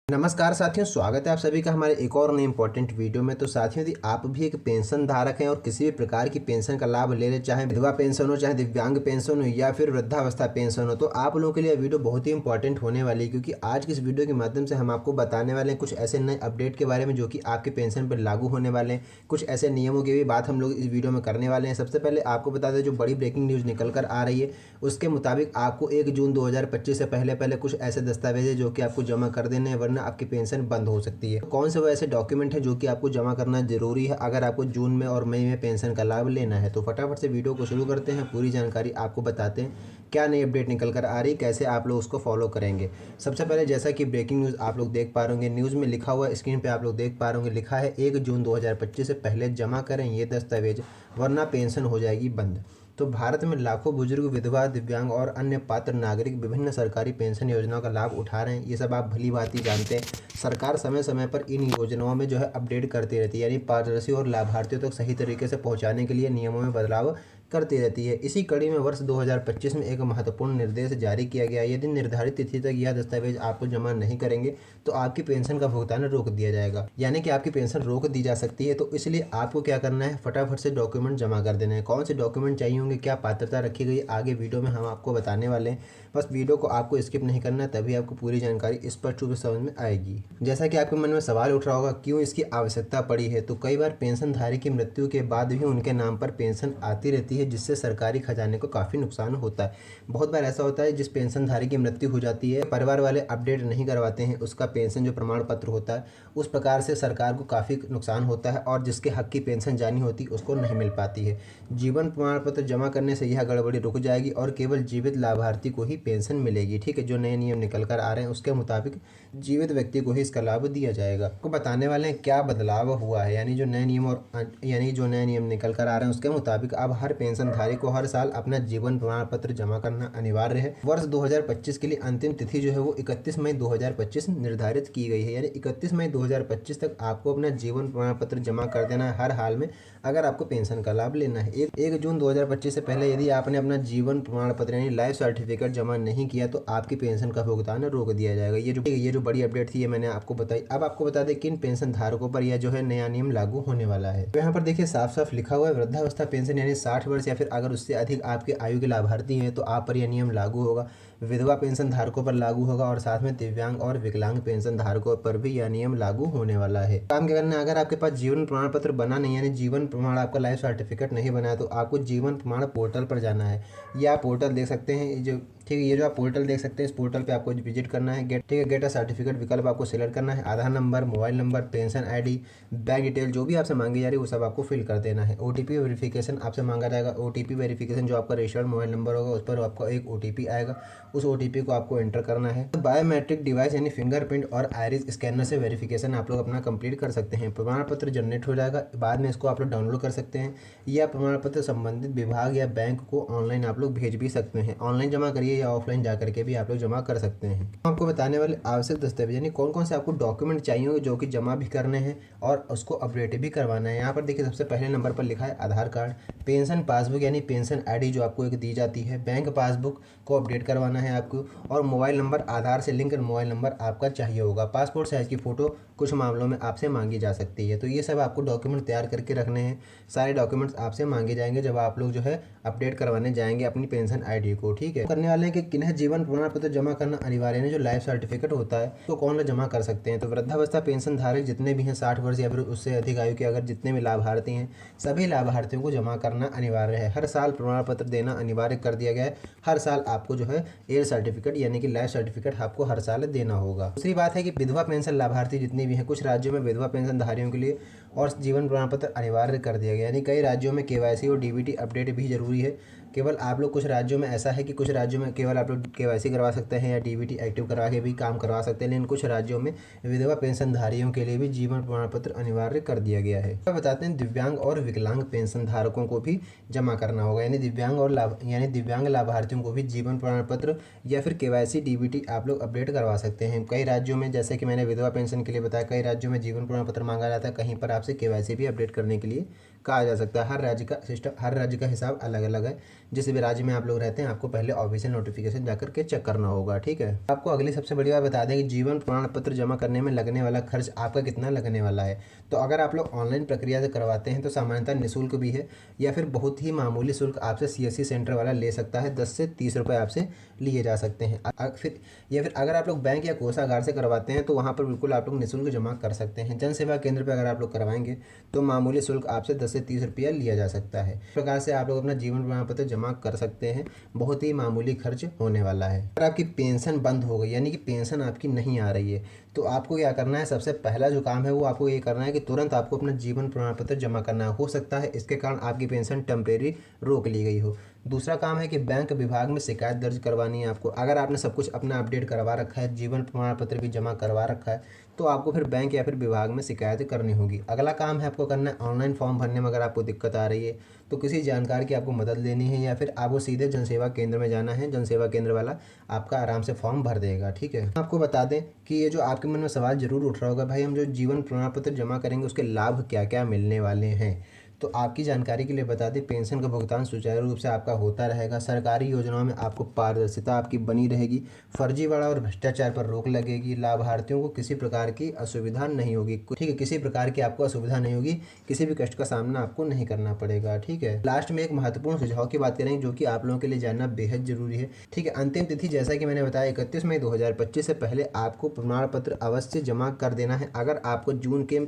नमस्कार साथियों, स्वागत है आप सभी का हमारे एक और नए इंपॉर्टेंट वीडियो में। तो साथियों, यदि आप भी एक पेंशन धारक हैं और किसी भी प्रकार की पेंशन का लाभ ले रहे, चाहे विधवा पेंशन हो, चाहे दिव्यांग पेंशन हो या फिर वृद्धावस्था पेंशन हो, तो आप लोगों के लिए वीडियो बहुत ही इंपॉर्टेंट होने वाली है। क्योंकि आज की इस वीडियो के माध्यम से हम आपको बताने वाले हैं कुछ ऐसे नए अपडेट के बारे में जो कि आपके पेंशन पर लागू होने वाले हैं। कुछ ऐसे नियमों की भी बात हम लोग इस वीडियो में करने वाले हैं। सबसे पहले आपको बता दें, जो बड़ी ब्रेकिंग न्यूज़ निकल कर आ रही है उसके मुताबिक आपको 1 जून 2025 से पहले कुछ ऐसे दस्तावेज है जो कि आपको जमा कर देने हैं, वरना आपकी पेंशन बंद हो सकती है। कौन से वो ऐसे डॉक्यूमेंट हैं जो कि आपको जमा करना जरूरी है अगर आपको जून में और मई में पेंशन का लाभ लेना है। तो फटाफट से वीडियो को शुरू करते हैं, पूरी जानकारी आपको बताते हैं क्या नई अपडेट निकल कर आ रही, कैसे आप लोग उसको फॉलो करेंगे। सबसे पहले जैसा कि ब्रेकिंग न्यूज़ आप लोग देख पा रहे होंगे, न्यूज़ में लिखा हुआ स्क्रीन पे आप लोग देख पा रहे होंगे, लिखा है 1 जून 2025 से पहले जमा करें ये दस्तावेज, वरना पेंशन हो जाएगी बंद। तो भारत में लाखों बुजुर्ग, विधवा, दिव्यांग और अन्य पात्र नागरिक विभिन्न सरकारी पेंशन योजनाओं का लाभ उठा रहे हैं। ये सब आप भली भांति जानते हैं। सरकार समय समय पर इन योजनाओं में जो है अपडेट करती रहती है, यानी पारदर्शी और लाभार्थियों तक सही तरीके से पहुंचाने के लिए नियमों में बदलाव करती रहती है। इसी कड़ी में वर्ष 2025 में एक महत्वपूर्ण निर्देश जारी किया गया। यदि निर्धारित तिथि तक यह दस्तावेज आपको जमा नहीं करेंगे तो आपकी पेंशन का भुगतान रोक दिया जाएगा, यानी कि आपकी पेंशन रोक दी जा सकती है। तो इसलिए आपको क्या करना है, फटाफट से डॉक्यूमेंट जमा कर देना है। कौन से डॉक्यूमेंट चाहिए होंगे, क्या पात्रता रखी गई, आगे वीडियो में हम आपको बताने वाले हैं। बस वीडियो को आपको स्किप नहीं करना, तभी आपको पूरी जानकारी स्पष्ट रूप से समझ में आएगी। जैसा कि आपके मन में सवाल उठ रहा होगा क्यों इसकी आवश्यकता पड़ी है, तो कई बार पेंशनधारी की मृत्यु के बाद भी उनके नाम पर पेंशन आती रहती है, जिससे सरकारी खजाने को काफ़ी नुकसान होता है। बहुत बार ऐसा होता है जिस पेंशनधारी की मृत्यु हो जाती है, परिवार वाले अपडेट नहीं करवाते हैं उसका पेंशन जो प्रमाण पत्र होता है, उस प्रकार से सरकार को काफ़ी नुकसान होता है और जिसके हक की पेंशन जानी होती उसको नहीं मिल पाती है। जीवन प्रमाण पत्र जमा करने से यह गड़बड़ी रुक जाएगी और केवल जीवित लाभार्थी को ही पेंशन मिलेगी। ठीक है, जो नए नियम निकल कर आ रहे हैं उसके मुताबिक जीवित व्यक्ति को ही इसका लाभ दिया जाएगा। आपको बताने वाले हैं क्या बदलाव हुआ है, यानी जो नए नियम निकल कर आ रहे हैं उसके मुताबिक अब हर पेंशनधारी को हर साल अपना जीवन प्रमाण पत्र जमा करना अनिवार्य है। वर्ष 2025 के लिए अंतिम तिथि जो है वो 31 मई 2025 निर्धारित की गई है, यानी 31 मई 2025 तक आपको अपना जीवन प्रमाण पत्र जमा कर देना है हर हाल में अगर आपको पेंशन का लाभ लेना है। 1 जून 2025 से पहले यदि आपने अपना जीवन प्रमाण पत्र यानी लाइफ सर्टिफिकेट जमा नहीं किया तो आपकी पेंशन का भुगतान रोक दिया जाएगा। ये जो बड़ी अपडेट थी ये मैंने आपको बताई। अब आपको बता दें किन पेंशन धारकों पर यह जो है नया नियम लागू होने वाला है। तो यहाँ पर देखिए साफ साफ लिखा हुआ है, वृद्धावस्था पेंशन यानी 60 वर्ष या फिर अगर उससे अधिक आपके आयु के लाभार्थी हैं तो आप पर यह नियम लागू होगा। विधवा पेंशन धारकों पर लागू होगा और साथ में दिव्यांग और विकलांग पेंशन धारकों पर भी यह नियम लागू होने वाला है। काम क्या करना है, अगर आपके पास जीवन प्रमाण पत्र बना नहीं, यानी जीवन प्रमाण आपका लाइफ सर्टिफिकेट नहीं बना है, तो आपको जीवन प्रमाण पोर्टल पर जाना है। या आप पोर्टल देख सकते हैं, जो ठीक है, ये जो आप पोर्टल देख सकते हैं, इस पोर्टल पे आपको विजिट करना है। गेट अ सर्टिफिकेट विकल्प आपको सिलेक्ट करना है। Aadhaar number, mobile number, pension ID, bank detail जो भी आपसे मांगी जा रही है वो सब आपको फिल कर देना है। ओटीपी वेरिफिकेशन आपसे मांगा जाएगा। ओटीपी वेरिफिकेशन जो आपका रजिस्टर्ड मोबाइल नंबर होगा उस पर आपको एक ओटीपी आएगा, उस ओटीपी को आपको एंटर करना है। बायोमेट्रिक डिवाइस यानी फिंगरप्रिंट और आइरिस स्कैनर से वेरिफिकेशन आप लोग अपना कंप्लीट कर सकते हैं। प्रमाण पत्र जनरेट हो जाएगा, बाद में इसको आप लोग डाउनलोड कर सकते हैं या प्रमाण पत्र संबंधित विभाग या बैंक को ऑनलाइन आप लोग भेज भी सकते हैं। ऑनलाइन जमा करिए या ऑफलाइन जाकर के भी आप लोग जमा कर सकते हैं। आपको बताने वाले आवश्यक दस्तावेज यानी कौन कौन से आपको डॉक्यूमेंट चाहिए होंगे जो कि जमा भी करने हैं और उसको अपडेट भी करवाना है। यहाँ पर देखिए सबसे पहले नंबर पर लिखा है आधार कार्ड, पेंशन पासबुक यानी पेंशन आईडी जो आपको एक दी जाती है, बैंक पासबुक को अपडेट करवाना है आपको, और मोबाइल नंबर, आधार से लिंक मोबाइल नंबर आपका चाहिए होगा। पासपोर्ट साइज की फ़ोटो कुछ मामलों में आपसे मांगी जा सकती है। तो ये सब आपको डॉक्यूमेंट तैयार करके रखने हैं। सारे डॉक्यूमेंट्स आपसे मांगे जाएंगे जब आप लोग जो है अपडेट करवाने जाएंगे अपनी पेंशन आईडी को। ठीक है, करने वाले हैं कि किन्हें जीवन प्रमाण पत्र जमा करना अनिवार्य है। जो लाइफ सर्टिफिकेट होता है तो कौन लोग जमा कर सकते हैं, तो वृद्धावस्था पेंशन धारक जितने भी हैं 60 वर्ष या फिर उससे अधिक आयु के अगर जितने भी लाभार्थी हैं सभी लाभार्थियों को जमा करना अनिवार्य है। हर साल प्रमाण पत्र देना अनिवार्य कर दिया गया है। हर साल आपको जो है एज सर्टिफिकेट यानी कि लाइफ सर्टिफिकेट आपको हर साल देना होगा। दूसरी बात है कि विधवा पेंशन लाभार्थी जितने भी हैं, कुछ राज्यों में विधवा पेंशन धारियों के लिए और जीवन प्रमाण पत्र अनिवार्य कर दिया गया, यानी कई राज्यों में केवाईसी और डीबीटी अपडेट भी जरूरी है। केवल आप लोग कुछ राज्यों में ऐसा है कि कुछ राज्यों में केवल आप लोग केवाईसी करवा सकते हैं या डीबीटी एक्टिव करवा के भी काम करवा सकते हैं, लेकिन कुछ राज्यों में विधवा पेंशनधारियों के लिए भी जीवन प्रमाण पत्र अनिवार्य कर दिया गया है। अब बताते हैं दिव्यांग और विकलांग पेंशन धारकों को भी जमा करना होगा, यानी दिव्यांग लाभार्थियों को भी जीवन प्रमाण पत्र या फिर केवाईसी डीबीटी आप लोग अपडेट करवा सकते हैं। कई राज्यों में, जैसे कि मैंने विधवा पेंशन के लिए बताया, कई राज्यों में जीवन प्रमाण पत्र मांगा जाता है, कहीं पर आपसे केवाईसी भी अपडेट करने के लिए कहा जा सकता है। हर राज्य का सिस्टम, हर राज्य का हिसाब अलग अलग है। जिस भी राज्य में आप लोग रहते हैं आपको पहले ऑफिशियल नोटिफिकेशन जाकर के चेक करना होगा, ठीक है। आपको अगली सबसे बड़ी बात बता दें कि जीवन प्रमाण पत्र जमा करने में लगने वाला खर्च आपका कितना लगने वाला है। तो अगर आप लोग ऑनलाइन प्रक्रिया से करवाते हैं तो सामान्यतः निःशुल्क भी है या फिर बहुत ही मामूली शुल्क आपसे सीएससी सेंटर वाला ले सकता है। 10 से 30 रुपये आपसे लिए जा सकते हैं। फिर अगर आप लोग बैंक या कोषागार से करवाते हैं तो वहाँ पर बिल्कुल आप लोग निःशुल्क जमा कर सकते हैं। जन सेवा केंद्र पर अगर आप लोग करवाएंगे तो मामूली शुल्क आपसे 10 से 30 रुपया लिया जा सकता है। इस प्रकार से आप लोग अपना जीवन प्रमाण पत्र जमा कर सकते हैं। बहुत ही मामूली खर्च होने वाला है। अगर आपकी पेंशन बंद हो गई यानी कि पेंशन आपकी नहीं आ रही है तो आपको क्या करना है, सबसे पहला जो काम है वो आपको ये करना है कि तुरंत आपको अपना जीवन प्रमाण पत्र जमा करना है। हो सकता है इसके कारण आपकी पेंशन टेम्परेरी रोक ली गई हो। दूसरा काम है कि बैंक विभाग में शिकायत दर्ज करवानी है आपको। अगर आपने सब कुछ अपना अपडेट करवा रखा है, जीवन प्रमाण पत्र भी जमा करवा रखा है, तो आपको फिर बैंक या फिर विभाग में शिकायत करनी होगी। अगला काम है आपको करना है ऑनलाइन फॉर्म भरने में अगर आपको दिक्कत आ रही है तो किसी जानकार की आपको मदद लेनी है या फिर आपको सीधे जनसेवा केंद्र में जाना है। जनसेवा केंद्र वाला आपका आराम से फॉर्म भर देगा, ठीक है। आपको बता दें कि ये जो आपके मन में सवाल जरूर उठ रहा होगा, भाई हम जो जीवन प्रमाण पत्र जमा करेंगे उसके लाभ क्या क्या मिलने वाले हैं। तो आपकी जानकारी के लिए बता दें, पेंशन का भुगतान सुचारू रूप से आपका होता रहेगा। सरकारी योजनाओं में आपको पारदर्शिता आपकी बनी रहेगी। फर्जीवाड़ा और भ्रष्टाचार पर रोक लगेगी। लाभार्थियों को किसी प्रकार की असुविधा नहीं होगी, ठीक है। किसी प्रकार की आपको असुविधा नहीं होगी, किसी भी कष्ट का सामना आपको नहीं करना पड़ेगा, ठीक है। लास्ट में एक महत्वपूर्ण सुझाव की बात करेंगे जो कि आप लोगों के लिए जानना बेहद जरूरी है, ठीक है। अंतिम तिथि जैसा कि मैंने बताया 31 मई 2025 से पहले आपको प्रमाण पत्र अवश्य जमा कर देना है। अगर आपको जून के,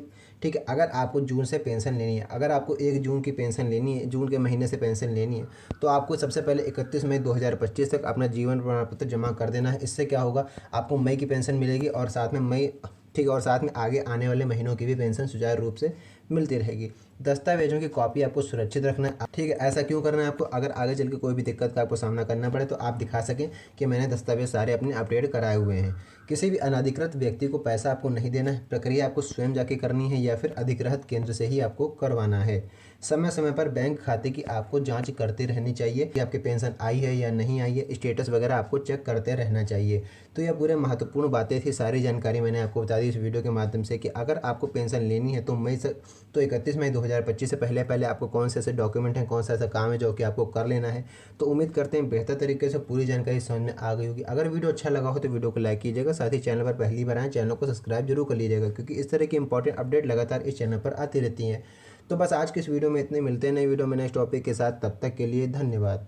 ठीक है, अगर आपको जून से पेंशन लेनी है, अगर आपको 1 जून की पेंशन लेनी है, जून के महीने से पेंशन लेनी है, तो आपको सबसे पहले 31 मई 2025 तक अपना जीवन प्रमाण पत्र जमा कर देना है। इससे क्या होगा, आपको मई की पेंशन मिलेगी और साथ में मई, ठीक है, और साथ में आगे आने वाले महीनों की भी पेंशन सुचारू रूप से मिलती रहेगी। दस्तावेजों की कॉपी आपको सुरक्षित रखना है, ठीक है। ऐसा क्यों करना है आपको, अगर आगे चल के कोई भी दिक्कत का आपको सामना करना पड़े तो आप दिखा सकें कि मैंने दस्तावेज सारे अपने अपडेट कराए हुए हैं। किसी भी अनाधिकृत व्यक्ति को पैसा आपको नहीं देना है। प्रक्रिया आपको स्वयं जाके करनी है या फिर अधिकृत केंद्र से ही आपको करवाना है। समय समय पर बैंक खाते की आपको जांच करते रहनी चाहिए कि आपकी पेंशन आई है या नहीं आई है। स्टेटस वगैरह आपको चेक करते रहना चाहिए। तो यह पूरे महत्वपूर्ण बातें थी, सारी जानकारी मैंने आपको बता दी इस वीडियो के माध्यम से कि अगर आपको पेंशन लेनी है तो 31 मई 2025 से पहले पहले आपको कौन से ऐसे डॉक्यूमेंट हैं, कौन सा ऐसा काम है जो कि आपको कर लेना है। तो उम्मीद करते हैं बेहतर तरीके से पूरी जानकारी समझ में आ गई होगी। अगर वीडियो अच्छा लगा हो तो वीडियो को लाइक कीजिएगा, साथ ही चैनल पर पहली बार आए चैनल को सब्सक्राइब जरूर कर लीजिएगा क्योंकि इस तरह की इंपॉर्टेंट अपडेट लगातार इस चैनल पर आती रहती हैं। तो बस आज के इस वीडियो में इतने, मिलते हैं नई वीडियो में नेक्स्ट टॉपिक के साथ। तब तक के लिए धन्यवाद।